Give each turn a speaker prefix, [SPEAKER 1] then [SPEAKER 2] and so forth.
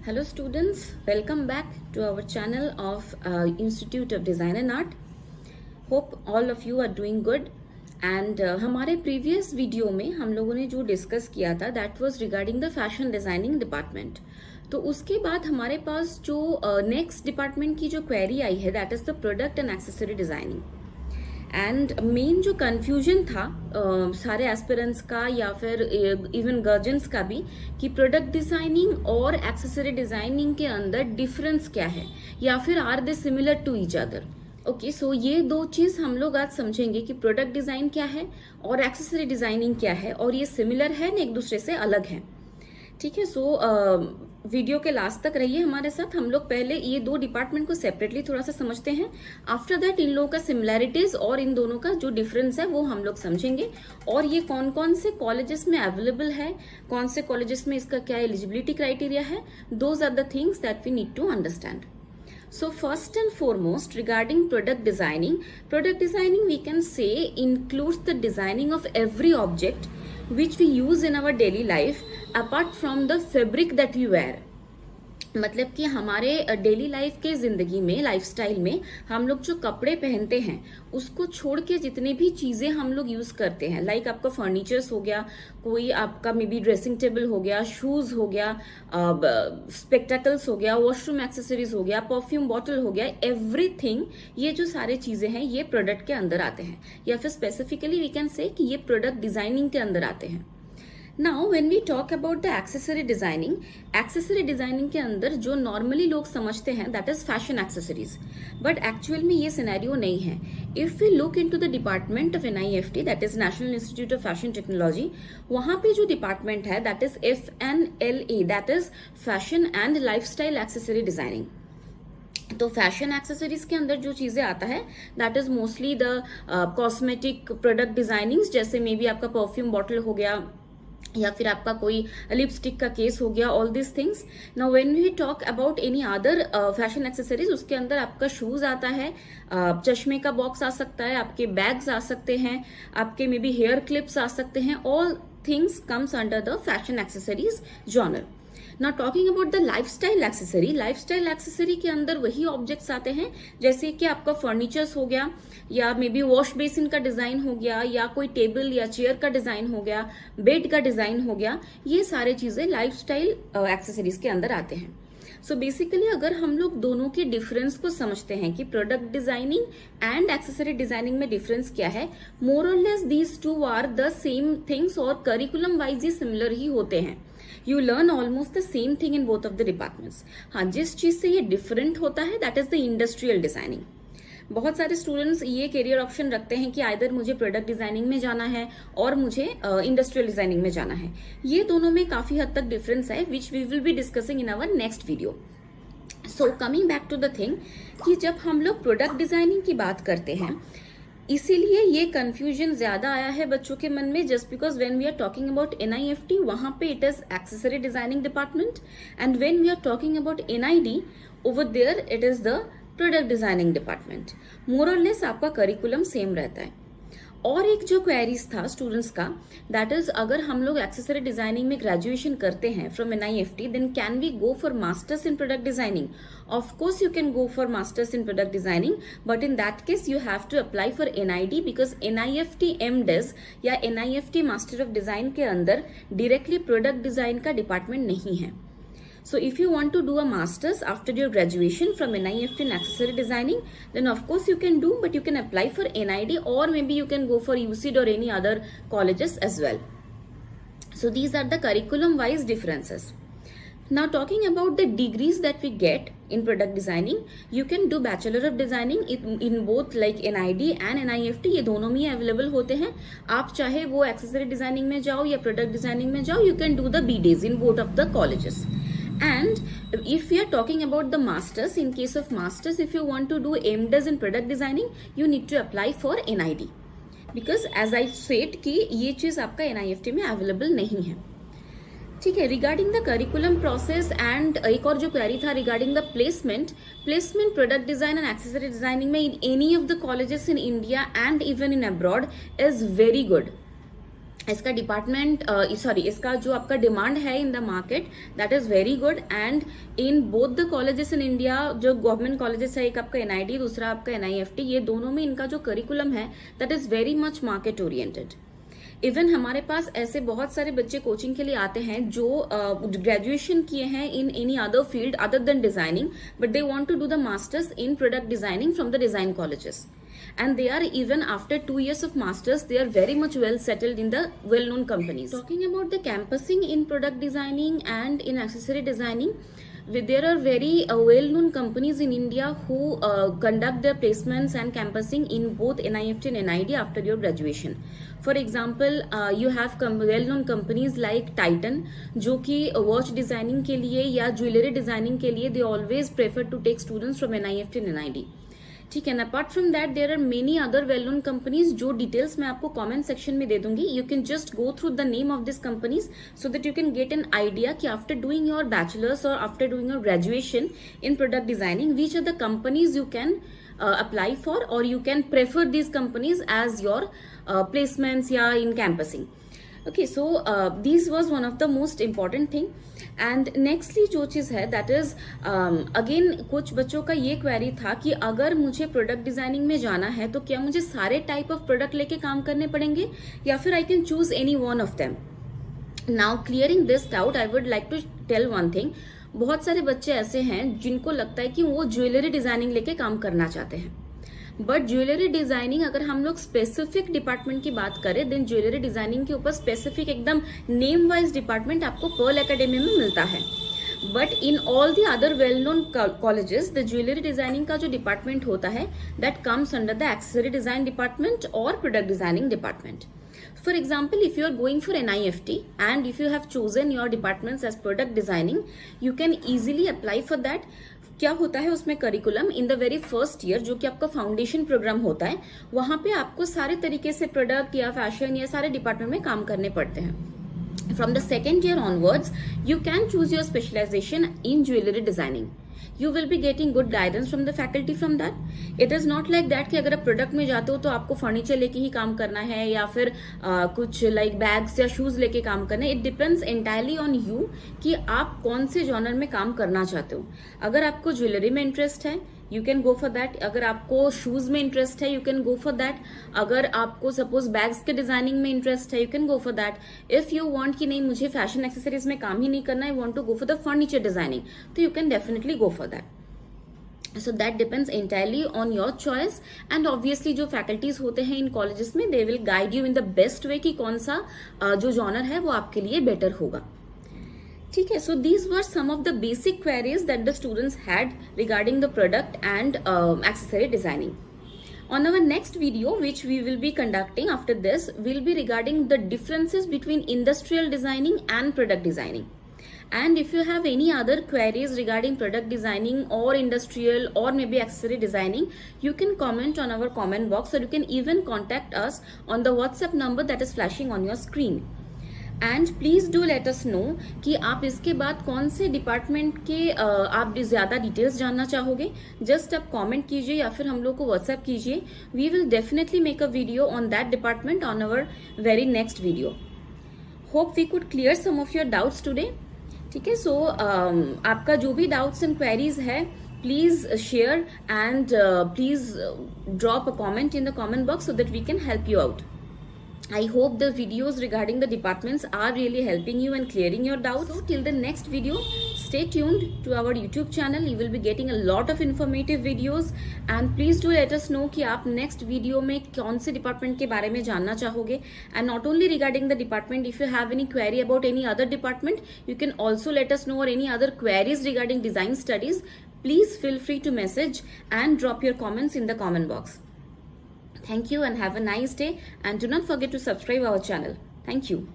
[SPEAKER 1] Hello students, welcome back to our channel of Institute of Design and Art. Hope all of you are doing good. And हमारे previous video में हम लोगों ने जो discuss किया था that was regarding the fashion designing department. तो उसके बाद हमारे पास जो next department की जो query आई है that is the product and accessory designing. And main जो कन्फ्यूजन था सारे एस्पिरेंट्स का या फिर इवन गर्जन्स का भी कि प्रोडक्ट डिजाइनिंग और एक्सेसरी डिजाइनिंग के अंदर डिफरेंस क्या है या फिर are they similar to each other. Okay, so ये दो चीज हम लोग आज समझेंगे कि प्रोडक्ट डिजाइन क्या है और एक्सेसरी डिजाइनिंग क्या है और ये सिमिलर है ना एक दूसरे से अलग है. ठीक है, सो वीडियो के लास्ट तक रहिए हमारे साथ. हम लोग पहले ये दो डिपार्टमेंट को सेपरेटली थोड़ा सा समझते हैं. आफ्टर दैट इन लोगों का सिमिलैरिटीज और इन दोनों का जो डिफरेंस है वो हम लोग समझेंगे और ये कौन कौन से कॉलेजेस में अवेलेबल है, कौन से कॉलेजेस में इसका क्या एलिजिबिलिटी क्राइटेरिया है. Those are the things that we need to understand. So first and foremost regarding product designing we can say includes the designing of every object which we use in our daily life apart from the fabric that we wear. मतलब कि हमारे daily life के जिंदगी में lifestyle में हम लोग जो कपड़े पहनते हैं उसको छोड़ के जितने भी चीजें हम लोग यूज करते हैं, लाइक आपका फर्नीचर्स हो गया, कोई आपका मे बी ड्रेसिंग टेबल हो गया, शूज हो गया, स्पेक्टेकल्स हो गया, वॉशरूम एक्सेसरीज हो गया, परफ्यूम बॉटल हो गया, एवरीथिंग, ये जो सारे चीजें हैं ये प्रोडक्ट के अंदर आते हैं या फिर स्पेसिफिकली वी कैन से कि ये प्रोडक्ट डिजाइनिंग के अंदर आते हैं. Now when we talk about the accessory designing के अंदर जो नॉर्मली लोग समझते हैं that is fashion accessories, but actual में ये सिनेरियो नहीं है. If we look into the department of NIFT that is National Institute of Fashion Technology, वहां पे जो डिपार्टमेंट है that is FNLA that is fashion and lifestyle accessory designing. तो fashion accessories के अंदर जो चीजें आता है that is mostly the cosmetic product designing, जैसे मे बी आपका परफ्यूम बॉटल हो गया या फिर आपका कोई लिपस्टिक का केस हो गया, all this things. Now when we talk about any other fashion accessories, उसके अंदर आपका शूज आता है, चश्मे का बॉक्स आ सकता है, आपके बैग्स आ सकते हैं, आपके मे बी हेयर क्लिप्स आ सकते हैं. All things comes under the fashion accessories genre. Now talking about the lifestyle accessory के अंदर वही ऑब्जेक्ट्स आते हैं जैसे कि आपका फर्नीचर्स हो गया या मे बी वॉश बेसिन का डिजाइन हो गया या कोई टेबल या चेयर का डिजाइन हो गया, बेड का डिजाइन हो गया, ये सारे चीजें लाइफस्टाइल एक्सेसरीज के अंदर आते हैं. सो बेसिकली अगर हम लोग दोनों के डिफरेंस को समझते हैं कि product designing and accessory designing में डिफरेंस क्या है, मोर और less these two are the same things और करिकुलम वाइज ये सिमिलर ही होते हैं. You learn almost the same thing in both of the departments. हाँ, जिस चीज से ये डिफरेंट होता है that is the industrial designing. बहुत सारे स्टूडेंट्स ये करियर ऑप्शन रखते हैं कि आइदर मुझे प्रोडक्ट डिजाइनिंग में जाना है और मुझे इंडस्ट्रियल डिजाइनिंग में जाना है. ये दोनों में काफी हद तक डिफरेंस है which we will be discussing in our next video. So coming back to the thing कि जब हम लोग प्रोडक्ट डिजाइनिंग की बात करते हैं, इसीलिए ये कंफ्यूजन ज्यादा आया है बच्चों के मन में, just because when we are talking about NIFT वहां पे it is accessory designing department and when we are talking about NID over there it is the product designing department. More और लेस आपका करिकुलम सेम रहता है. और एक जो queries था स्टूडेंट्स का दैट इज अगर हम लोग एक्सेसरी डिजाइनिंग में ग्रेजुएशन करते हैं from NIFT then can we go for masters in product designing. Of course you can go for masters in product designing but in that case you have to apply for NID because NIFT MDes या NIFT master of design के अंदर directly product design का department नहीं है. So if you want to do a master's after your graduation from NIFT in accessory designing, then of course you can do, but you can apply for NID or maybe you can go for UCD or any other colleges as well. So these are the curriculum wise differences. Now talking about the degrees that we get in product designing, you can do Bachelor of Designing in both like NID and NIFT, ये दोनों में available होते हैं. आप चाहे वो accessory designing में जाओ या प्रोडक्ट डिजाइनिंग में जाओ, you can do the BDes in both of the colleges. And if we are talking about the masters, in case of masters, if you want to do MDes in product designing, you need to apply for NID because as I said कि ये चीज आपका NIFT में available नहीं है. ठीक है, regarding the curriculum process and एक और जो क्वेरी था regarding the placement product design and accessory designing में in any of the colleges in India and even in abroad is very good. इसका डिपार्टमेंट इसका जो आपका डिमांड है in the market, that is very good. And in both the colleges in India, जो government colleges है, एक आपका NID, दूसरा आपका एनआईएफटी, ये दोनों में इनका जो करिकुलम है that is very much market oriented. Even हमारे पास ऐसे बहुत सारे बच्चे कोचिंग के लिए आते हैं जो ग्रेजुएशन किए हैं in any other field other than designing, but they want to do the masters in product designing from the design colleges, and they are, even after 2 years of masters, they are very much well settled in the well known companies. Talking about the campusing in product designing and in accessory designing, there are very well known companies in India who conduct their placements and campusing in both NIFT and NID after your graduation. For example, you have well known companies like Titan, जो कि watch designing के लिए या jewellery designing के लिए they always prefer to take students from NIFT and NID. ठीक है ना। Apart from that there are many other well known companies, जो डिटेल्स मैं आपको कमेंट सेक्शन में दे दूंगी। You can just go through the name of this companies so that you can get an idea कि आफ्टर डूइंग योर बैचलर्स और after doing your graduation in product designing, which are the companies you can apply for, or you can prefer these companies as your placements या in campusing. Okay, so this was one of the most important thing. And nextly जो चीज़ है that is again, कुछ बच्चों का ये query था कि अगर मुझे प्रोडक्ट डिजाइनिंग में जाना है तो क्या मुझे सारे टाइप ऑफ प्रोडक्ट लेके काम करने पड़ेंगे या फिर I can choose any one of them. Now clearing this doubt, I would like to tell one thing. बहुत सारे बच्चे ऐसे हैं जिनको लगता है कि वो ज्वेलरी डिजाइनिंग लेके काम करना चाहते हैं, बट ज्वेलरी डिजाइनिंग अगर हम लोग स्पेसिफिक डिपार्टमेंट की बात करें, देन ज्वेलरी डिजाइनिंग के ऊपर स्पेसिफिक एकदम नेम वाइज डिपार्टमेंट आपको पर्ल एकेडमी में मिलता है। But in all the other well known colleges, the jewellery designing का जो डिपार्टमेंट होता है that comes under the accessory design department और product designing department. For example, if you are going for NIFT and if you have chosen your departments as product designing, you can easily apply for that. क्या होता है उसमें curriculum in the very first year, जो कि आपका foundation programme होता है, वहां पे आपको सारे तरीके से प्रोडक्ट या फैशन या सारे डिपार्टमेंट में काम करने पड़ते हैं. From the second year onwards you can choose your specialisation in jewellery designing. You will be getting good guidance from the faculty from that. It is not like that कि अगर आप प्रोडक्ट में जाते हो तो आपको फर्नीचर लेके ही काम करना है या फिर कुछ लाइक बैग्स या शूज लेके काम करना है. It depends entirely on you कि आप कौन से जॉनर में काम करना चाहते हो. अगर आपको ज्वेलरी में इंटरेस्ट है you can go for that. अगर आपको शूज में इंटरेस्ट है you can go for that. अगर आपको सपोज बैग्स के डिजाइनिंग में इंटरेस्ट है you can go for that. If you want कि नहीं मुझे फैशन एक्सेसरीज में काम ही नहीं करना, I want to go for the furniture designing, तो you can definitely go for that. So that depends entirely on your choice. And obviously जो फैकल्टीज होते हैं इन कॉलेजेस में they will guide you in the best way कि कौन सा जो genre है वो आपके लिए बेटर होगा. ठीक है. So these were some of the basic queries that the students had regarding the product and accessory designing. On our next video, which we will be conducting after this, will be regarding the differences between industrial designing and product designing. And if you have any other queries regarding product designing or industrial or maybe accessory designing, you can comment on our comment box, or you can even contact us on the WhatsApp number that is flashing on your screen. And please do let us know कि आप इसके बाद कौन से department के आप ज़्यादा details जानना चाहोगे. जस्ट आप कमेंट कीजिए या फिर हम लोग को व्हाट्सएप कीजिए. We will definitely make a video on that department on our very next video. Hope we could clear some of your doubts today. ठीक है. सो आपका जो भी डाउट्स एंड क्वेरीज है please share and please drop a comment in the comment box so that we can help you out. I hope the videos regarding the departments are really helping you and clearing your doubts. So till the next video, stay tuned to our YouTube channel. You will be getting a lot of informative videos and please do let us know कि आप next video में कौन से department के बारे में जानना चाहोगे. And not only regarding the department, if you have any query about any other department, you can also let us know, or any other queries regarding design studies. Please feel free to message and drop your comments in the comment box. Thank you and have a nice day, and do not forget to subscribe our channel. Thank you.